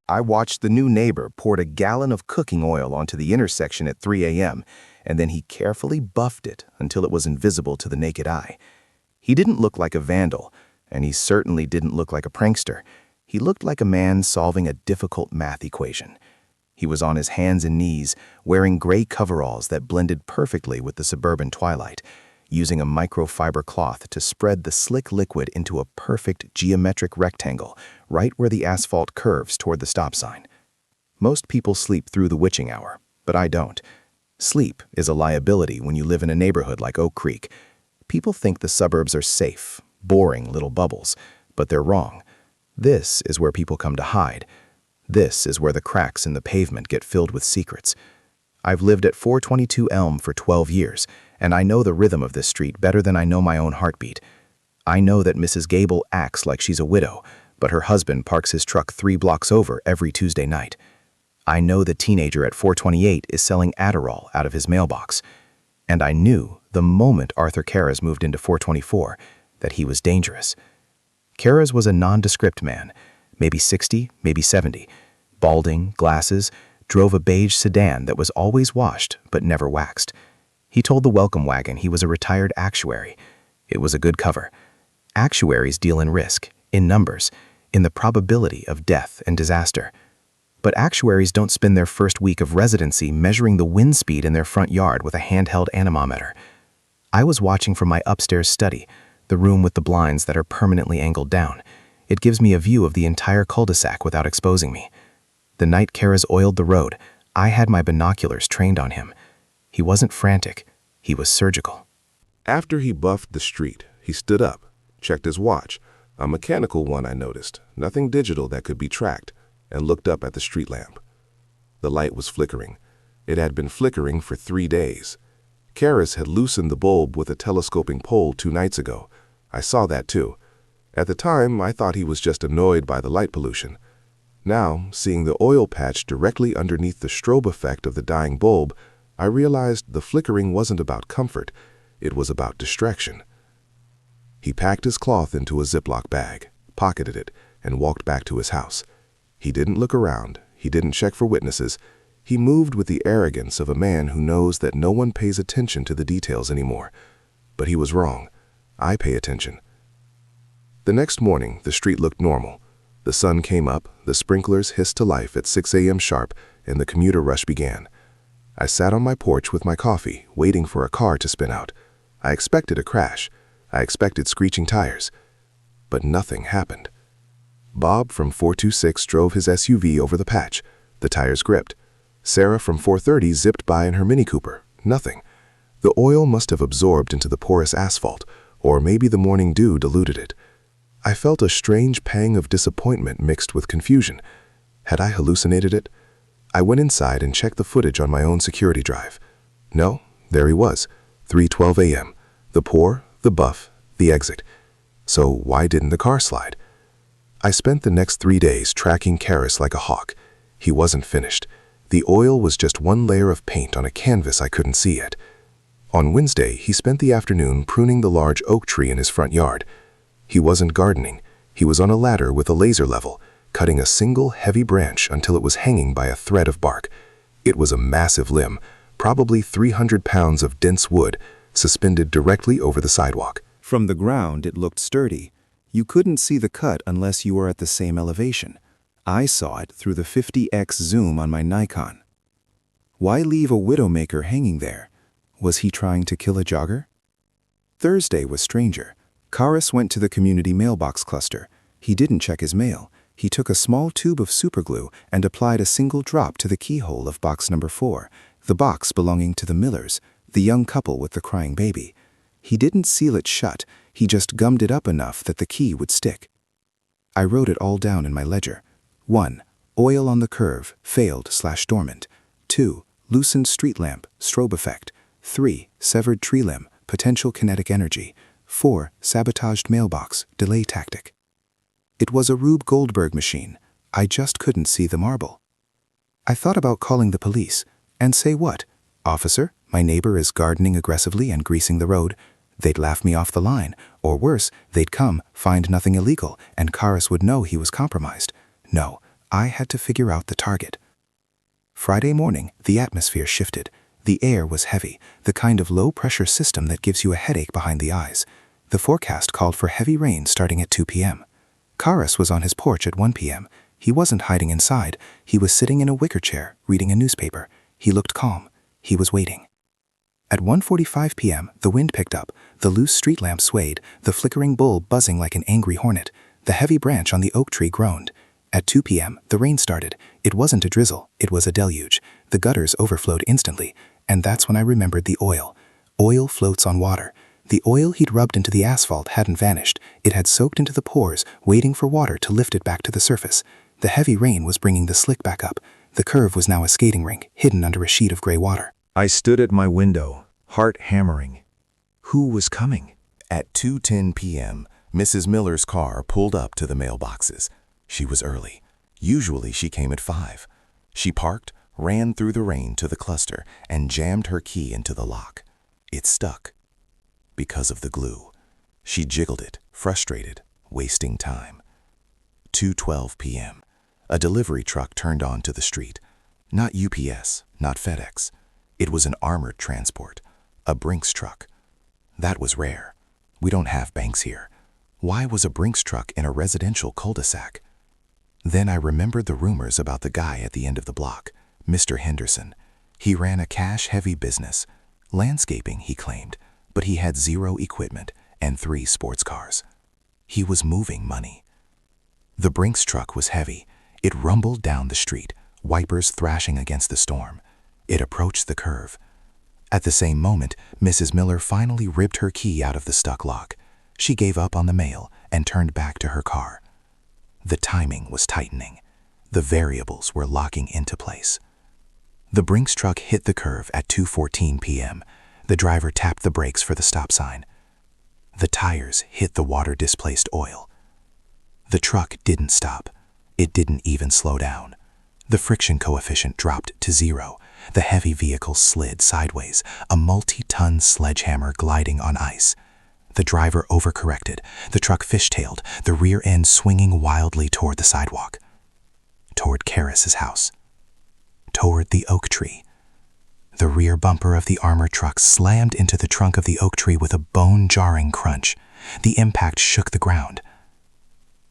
I watched the new neighbor pour a gallon of cooking oil onto the intersection at 3 a.m., and then he carefully buffed it until it was invisible to the naked eye. He didn't look like a vandal, and he certainly didn't look like a prankster. He looked like a man solving a difficult math equation. He was on his hands and knees, wearing gray coveralls that blended perfectly with the suburban twilight, using a microfiber cloth to spread the slick liquid into a perfect geometric rectangle right where the asphalt curves toward the stop sign. Most people sleep through the witching hour, but I don't. Sleep is a liability when you live in a neighborhood like Oak Creek. People think the suburbs are safe, boring little bubbles, but they're wrong. This is where people come to hide. This is where the cracks in the pavement get filled with secrets. I've lived at 422 Elm for 12 years, and I know the rhythm of this street better than I know my own heartbeat. I know that Mrs. Gable acts like she's a widow, but her husband parks his truck 3 blocks over every Tuesday night. I know the teenager at 428 is selling Adderall out of his mailbox. And I knew the moment Arthur Karras moved into 424 that he was dangerous. Karras was a nondescript man, maybe 60, maybe 70, balding, glasses, drove a beige sedan that was always washed but never waxed. He told the welcome wagon he was a retired actuary. It was a good cover. Actuaries deal in risk, in numbers, in the probability of death and disaster. But actuaries don't spend their first week of residency measuring the wind speed in their front yard with a handheld anemometer. I was watching from my upstairs study, the room with the blinds that are permanently angled down. It gives me a view of the entire cul-de-sac without exposing me. The night Karras oiled the road, I had my binoculars trained on him. He wasn't frantic, he was surgical. After he buffed the street, he stood up, checked his watch, a mechanical one I noticed, nothing digital that could be tracked, and looked up at the street lamp. The light was flickering. It had been flickering for 3 days. Karras had loosened the bulb with a telescoping pole 2 nights ago. I saw that too. At the time, I thought he was just annoyed by the light pollution. Now, seeing the oil patch directly underneath the strobe effect of the dying bulb, I realized the flickering wasn't about comfort, it was about distraction. He packed his cloth into a Ziploc bag, pocketed it, and walked back to his house. He didn't look around, he didn't check for witnesses. He moved with the arrogance of a man who knows that no one pays attention to the details anymore. But he was wrong. I pay attention. The next morning, the street looked normal. The sun came up, the sprinklers hissed to life at 6 a.m. sharp, and the commuter rush began. I sat on my porch with my coffee, waiting for a car to spin out. I expected a crash. I expected screeching tires. But nothing happened. Bob from 426 drove his SUV over the patch. The tires gripped. Sarah from 430 zipped by in her Mini Cooper. Nothing. The oil must have absorbed into the porous asphalt, or maybe the morning dew diluted it. I felt a strange pang of disappointment mixed with confusion. Had I hallucinated it? I went inside and checked the footage on my own security drive. No, there he was, 3:12 a.m. The pour, the buff, the exit. So why didn't the car slide? I spent the next 3 days tracking Karras like a hawk. He wasn't finished. The oil was just one layer of paint on a canvas I couldn't see yet. On Wednesday, he spent the afternoon pruning the large oak tree in his front yard. He wasn't gardening. He was on a ladder with a laser level, cutting a single heavy branch until it was hanging by a thread of bark. It was a massive limb, probably 300 pounds of dense wood, suspended directly over the sidewalk. From the ground, it looked sturdy. You couldn't see the cut unless you were at the same elevation. I saw it through the 50x zoom on my Nikon. Why leave a widowmaker hanging there? Was he trying to kill a jogger? Thursday was stranger. Karras went to the community mailbox cluster. He didn't check his mail. He took a small tube of superglue and applied a single drop to the keyhole of box number 4, the box belonging to the Millers, the young couple with the crying baby. He didn't seal it shut, he just gummed it up enough that the key would stick. I wrote it all down in my ledger. 1. Oil on the curve, failed/dormant. 2. Loosened street lamp, strobe effect. 3. Severed tree limb, potential kinetic energy. 4. Sabotaged mailbox, delay tactic. It was a Rube Goldberg machine. I just couldn't see the marble. I thought about calling the police. And say what? Officer, my neighbor is gardening aggressively and greasing the road. They'd laugh me off the line. Or worse, they'd come, find nothing illegal, and Karras would know he was compromised. No, I had to figure out the target. Friday morning, the atmosphere shifted. The air was heavy, the kind of low-pressure system that gives you a headache behind the eyes. The forecast called for heavy rain starting at 2 p.m. Karas was on his porch at 1 p.m. He wasn't hiding inside. He was sitting in a wicker chair, reading a newspaper. He looked calm. He was waiting. At 1:45 p.m., the wind picked up. The loose street lamp swayed, the flickering bulb buzzing like an angry hornet. The heavy branch on the oak tree groaned. At 2 p.m., the rain started. It wasn't a drizzle, it was a deluge. The gutters overflowed instantly, and that's when I remembered the oil. Oil floats on water. The oil he'd rubbed into the asphalt hadn't vanished. It had soaked into the pores, waiting for water to lift it back to the surface. The heavy rain was bringing the slick back up. The curve was now a skating rink, hidden under a sheet of gray water. I stood at my window, heart hammering. Who was coming? At 2:10 p.m., Mrs. Miller's car pulled up to the mailboxes. She was early. Usually she came at 5. She parked, ran through the rain to the cluster, and jammed her key into the lock. It stuck. Because of the glue. She jiggled it, frustrated, wasting time. 2:12 p.m. A delivery truck turned onto the street. Not UPS, not FedEx. It was an armored transport, a Brinks truck. That was rare. We don't have banks here. Why was a Brinks truck in a residential cul-de-sac? Then I remembered the rumors about the guy at the end of the block, Mr. Henderson. He ran a cash-heavy business. Landscaping, he claimed, but he had 0 equipment and 3 sports cars. He was moving money. The Brinks truck was heavy. It rumbled down the street, wipers thrashing against the storm. It approached the curve. At the same moment, Mrs. Miller finally ripped her key out of the stuck lock. She gave up on the mail and turned back to her car. The timing was tightening. The variables were locking into place. The Brinks truck hit the curve at 2:14 p.m. The driver tapped the brakes for the stop sign. The tires hit the water-displaced oil. The truck didn't stop. It didn't even slow down. The friction coefficient dropped to 0. The heavy vehicle slid sideways, a multi-ton sledgehammer gliding on ice. The driver overcorrected. The truck fishtailed, the rear end swinging wildly toward the sidewalk. Toward Karas's house. Toward the oak tree. The rear bumper of the armored truck slammed into the trunk of the oak tree with a bone-jarring crunch. The impact shook the ground.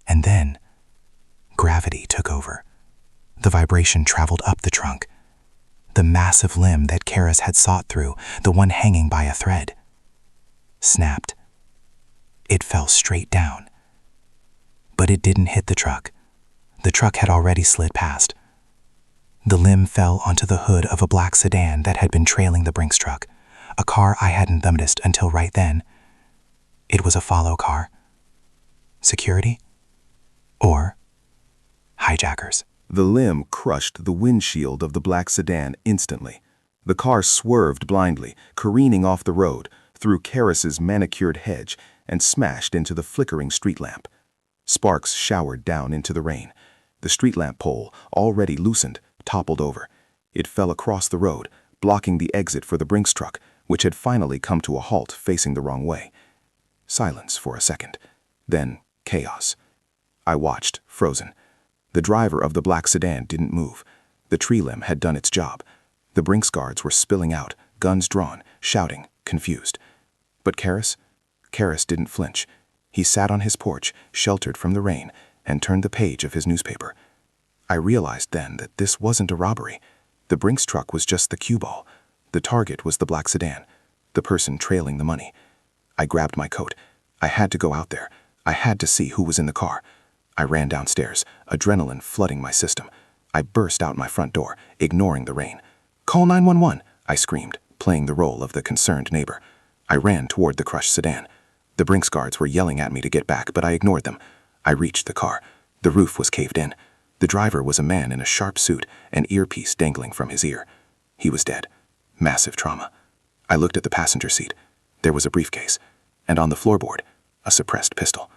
And then, gravity took over. The vibration traveled up the trunk. The massive limb that Karas had sawed through, the one hanging by a thread, snapped. It fell straight down. But it didn't hit the truck. The truck had already slid past. The limb fell onto the hood of a black sedan that had been trailing the Brinks truck, a car I hadn't noticed until right then. It was a follow car. Security? Or hijackers. The limb crushed the windshield of the black sedan instantly. The car swerved blindly, careening off the road, through Karas's manicured hedge, and smashed into the flickering street lamp. Sparks showered down into the rain. The street lamp pole, already loosened, toppled over. It fell across the road, blocking the exit for the Brinks truck, which had finally come to a halt facing the wrong way. Silence for a second. Then chaos. I watched, frozen. The driver of the black sedan didn't move. The tree limb had done its job. The Brinks guards were spilling out, guns drawn, shouting, confused. But Karas didn't flinch. He sat on his porch, sheltered from the rain, and turned the page of his newspaper. I realized then that this wasn't a robbery. The Brinks truck was just the cue ball. The target was the black sedan, the person trailing the money. I grabbed my coat. I had to go out there. I had to see who was in the car. I ran downstairs, adrenaline flooding my system. I burst out my front door, ignoring the rain. "Call 911, I screamed, playing the role of the concerned neighbor. I ran toward the crushed sedan. The Brinks guards were yelling at me to get back, but I ignored them. I reached the car. The roof was caved in. The driver was a man in a sharp suit, an earpiece dangling from his ear. He was dead. Massive trauma. I looked at the passenger seat. There was a briefcase, and on the floorboard, a suppressed pistol.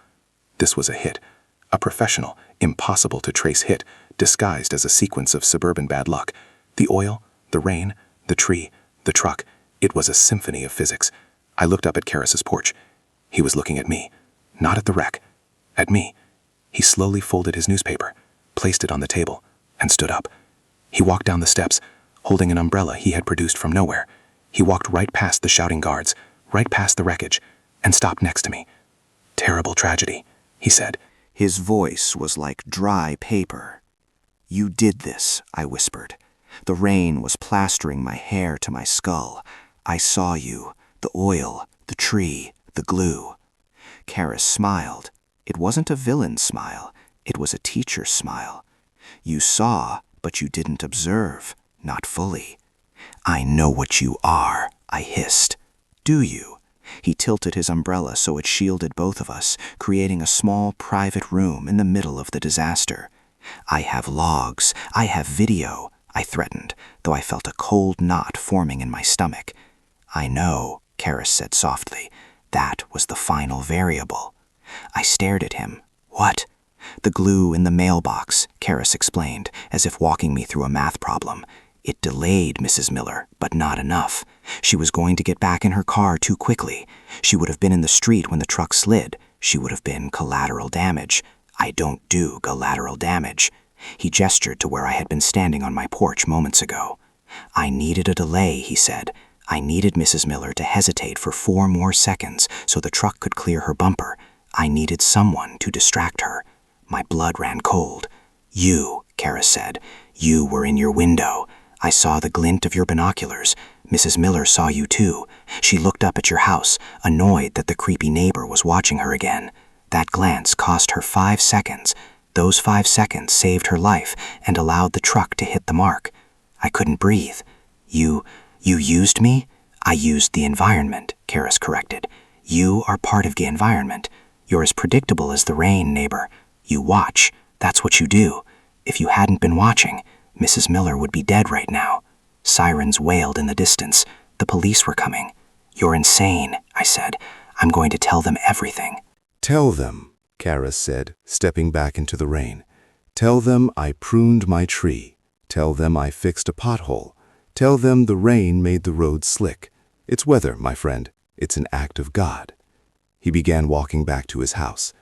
This was a hit. A professional, impossible-to-trace hit, disguised as a sequence of suburban bad luck. The oil, the rain, the tree, the truck. It was a symphony of physics. I looked up at Karas's porch. He was looking at me. Not at the wreck. At me. He slowly folded his newspaper, placed it on the table, and stood up. He walked down the steps, holding an umbrella he had produced from nowhere. He walked right past the shouting guards, right past the wreckage, and stopped next to me. "Terrible tragedy," he said. His voice was like dry paper. "You did this," I whispered. The rain was plastering my hair to my skull. "I saw you, the oil, the tree, the glue." Karis smiled. It wasn't a villain's smile. It was a teacher's smile. "You saw, but you didn't observe. Not fully." "I know what you are," I hissed. "Do you?" He tilted his umbrella so it shielded both of us, creating a small private room in the middle of the disaster. "I have logs. I have video," I threatened, though I felt a cold knot forming in my stomach. "I know," Karis said softly. "That was the final variable." I stared at him. "What?" "The glue in the mailbox," Karis explained, as if walking me through a math problem. "It delayed Mrs. Miller, but not enough. She was going to get back in her car too quickly. She would have been in the street when the truck slid. She would have been collateral damage. I don't do collateral damage." He gestured to where I had been standing on my porch moments ago. "I needed a delay," he said. "I needed Mrs. Miller to hesitate for 4 more seconds so the truck could clear her bumper. I needed someone to distract her." My blood ran cold. "You," Karis said. "You were in your window. I saw the glint of your binoculars. Mrs. Miller saw you too. She looked up at your house, annoyed that the creepy neighbor was watching her again. That glance cost her 5 seconds. Those 5 seconds saved her life and allowed the truck to hit the mark. I couldn't breathe." You used me?" "I used the environment," Karis corrected. "You are part of the environment. You're as predictable as the rain, neighbor. You watch. That's what you do. If you hadn't been watching, Mrs. Miller would be dead right now." Sirens wailed in the distance. The police were coming. "You're insane," I said. "I'm going to tell them everything." "Tell them," Karis said, stepping back into the rain. "Tell them I pruned my tree. Tell them I fixed a pothole. Tell them the rain made the road slick. It's weather, my friend. It's an act of God." He began walking back to his house.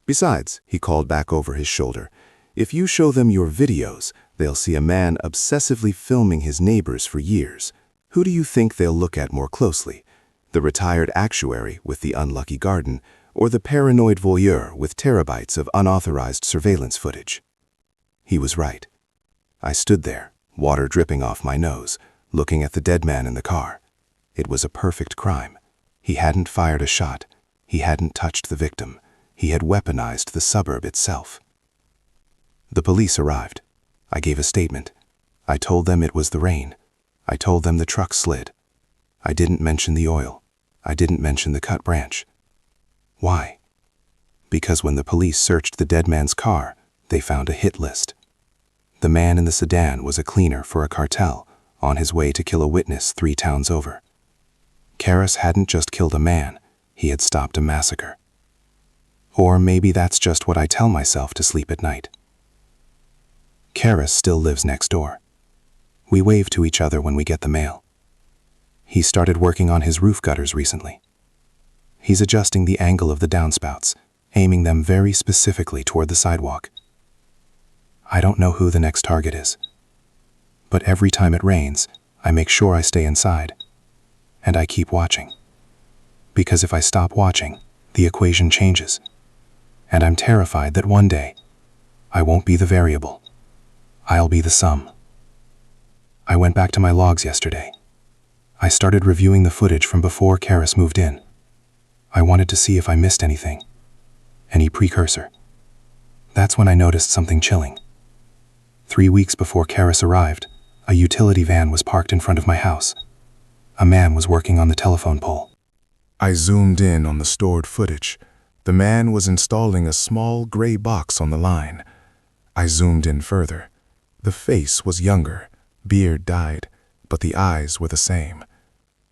"Besides," he called back over his shoulder, "if you show them your videos, they'll see a man obsessively filming his neighbors for years. Who do you think they'll look at more closely? The retired actuary with the unlucky garden, or the paranoid voyeur with terabytes of unauthorized surveillance footage?" He was right. I stood there, water dripping off my nose, looking at the dead man in the car. It was a perfect crime. He hadn't fired a shot. He hadn't touched the victim. He had weaponized the suburb itself. The police arrived. I gave a statement. I told them it was the rain. I told them the truck slid. I didn't mention the oil. I didn't mention the cut branch. Why? Because when the police searched the dead man's car, they found a hit list. The man in the sedan was a cleaner for a cartel, on his way to kill a witness 3 towns over. Karis hadn't just killed a man, he had stopped a massacre. Or maybe that's just what I tell myself to sleep at night. Karis still lives next door. We wave to each other when we get the mail. He started working on his roof gutters recently. He's adjusting the angle of the downspouts, aiming them very specifically toward the sidewalk. I don't know who the next target is. But every time it rains, I make sure I stay inside. And I keep watching. Because if I stop watching, the equation changes. And I'm terrified that one day, I won't be the variable. I'll be the sum. I went back to my logs yesterday. I started reviewing the footage from before Karis moved in. I wanted to see if I missed anything. Any precursor. That's when I noticed something chilling. 3 weeks before Karis arrived, a utility van was parked in front of my house. A man was working on the telephone pole. I zoomed in on the stored footage. The man was installing a small gray box on the line. I zoomed in further. The face was younger, beard dyed, but the eyes were the same.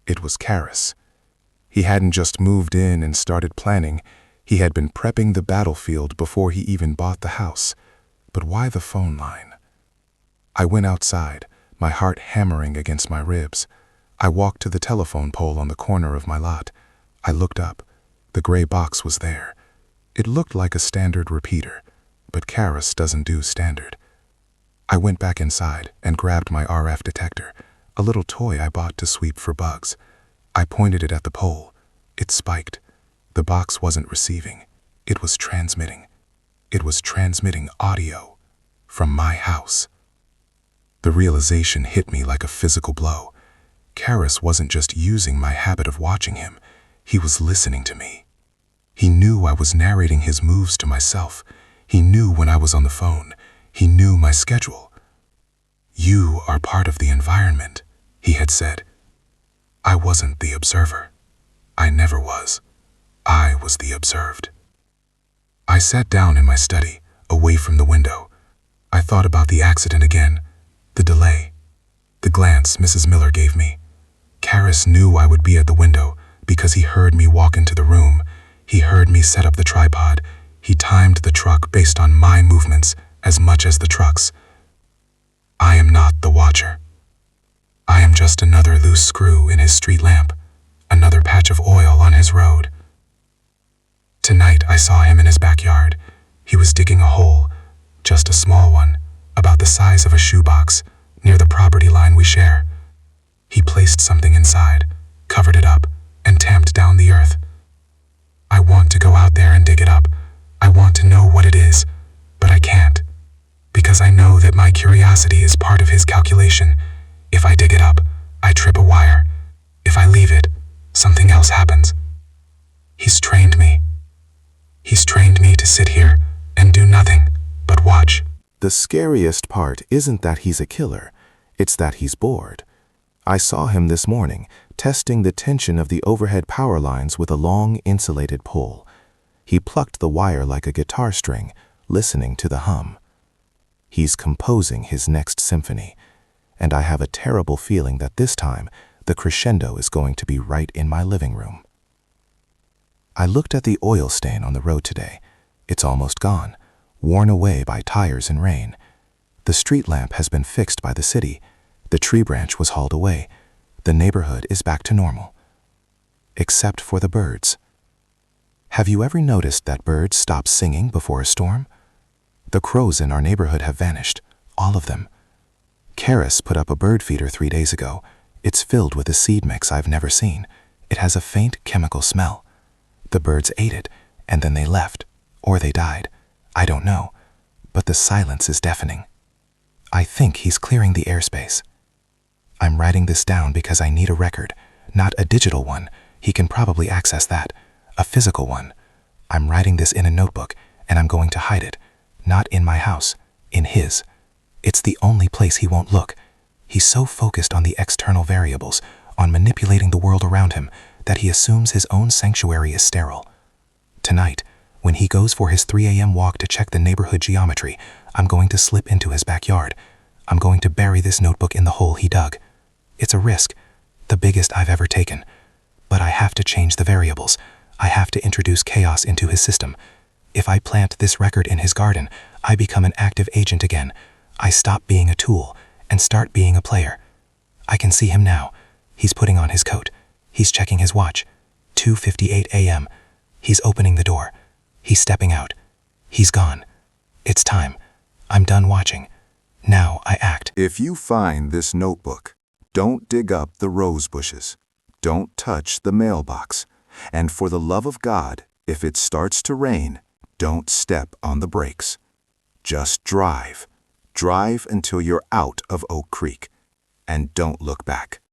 It was Karis. He hadn't just moved in and started planning. He had been prepping the battlefield before he even bought the house. But why the phone line? I went outside, my heart hammering against my ribs. I walked to the telephone pole on the corner of my lot. I looked up. The gray box was there. It looked like a standard repeater, but Karis doesn't do standard. I went back inside and grabbed my RF detector, a little toy I bought to sweep for bugs. I pointed it at the pole. It spiked. The box wasn't receiving. It was transmitting. It was transmitting audio from my house. The realization hit me like a physical blow. Karis wasn't just using my habit of watching him. He was listening to me. He knew I was narrating his moves to myself. He knew when I was on the phone. He knew my schedule. "You are part of the environment," he had said. I wasn't the observer. I never was. I was the observed. I sat down in my study, away from the window. I thought about the accident again, the delay, the glance Mrs. Miller gave me. Karis knew I would be at the window because he heard me walk into the room. He heard me set up the tripod. He timed the truck based on my movements as much as the truck's. I am not the watcher. I am just another loose screw in his street lamp, another patch of oil on his road. Tonight I saw him in his backyard. He was digging a hole, just a small one, about the size of a shoebox, near the property line we share. He placed something inside, covered it up, and tamped down the earth. I want to go out there and dig it up. I want to know what it is, but I can't, because I know that my curiosity is part of his calculation. If I dig it up, I trip a wire. If I leave it, something else happens. He's trained me. He's trained me to sit here and do nothing but watch. The scariest part isn't that he's a killer, it's that he's bored. I saw him this morning, testing the tension of the overhead power lines with a long, insulated pole. He plucked the wire like a guitar string, listening to the hum. He's composing his next symphony, and I have a terrible feeling that this time, the crescendo is going to be right in my living room. I looked at the oil stain on the road today. It's almost gone, worn away by tires and rain. The street lamp has been fixed by the city. The tree branch was hauled away. The neighborhood is back to normal. Except for the birds. Have you ever noticed that birds stop singing before a storm? The crows in our neighborhood have vanished, all of them. Karis put up a bird feeder 3 days ago. It's filled with a seed mix I've never seen. It has a faint chemical smell. The birds ate it, and then they left, or they died. I don't know, but the silence is deafening. I think he's clearing the airspace. I'm writing this down because I need a record, not a digital one. He can probably access that. A physical one. I'm writing this in a notebook, and I'm going to hide it. Not in my house, in his. It's the only place he won't look. He's so focused on the external variables, on manipulating the world around him, that he assumes his own sanctuary is sterile. Tonight, when he goes for his 3 a.m. walk to check the neighborhood geometry, I'm going to slip into his backyard. I'm going to bury this notebook in the hole he dug. It's a risk, the biggest I've ever taken. But I have to change the variables. I have to introduce chaos into his system. If I plant this record in his garden, I become an active agent again. I stop being a tool and start being a player. I can see him now. He's putting on his coat. He's checking his watch. 2:58 a.m. He's opening the door. He's stepping out. He's gone. It's time. I'm done watching. Now I act. If you find this notebook, don't dig up the rose bushes. Don't touch the mailbox. And for the love of God, if it starts to rain, don't step on the brakes. Just drive. Drive until you're out of Oak Creek. And don't look back.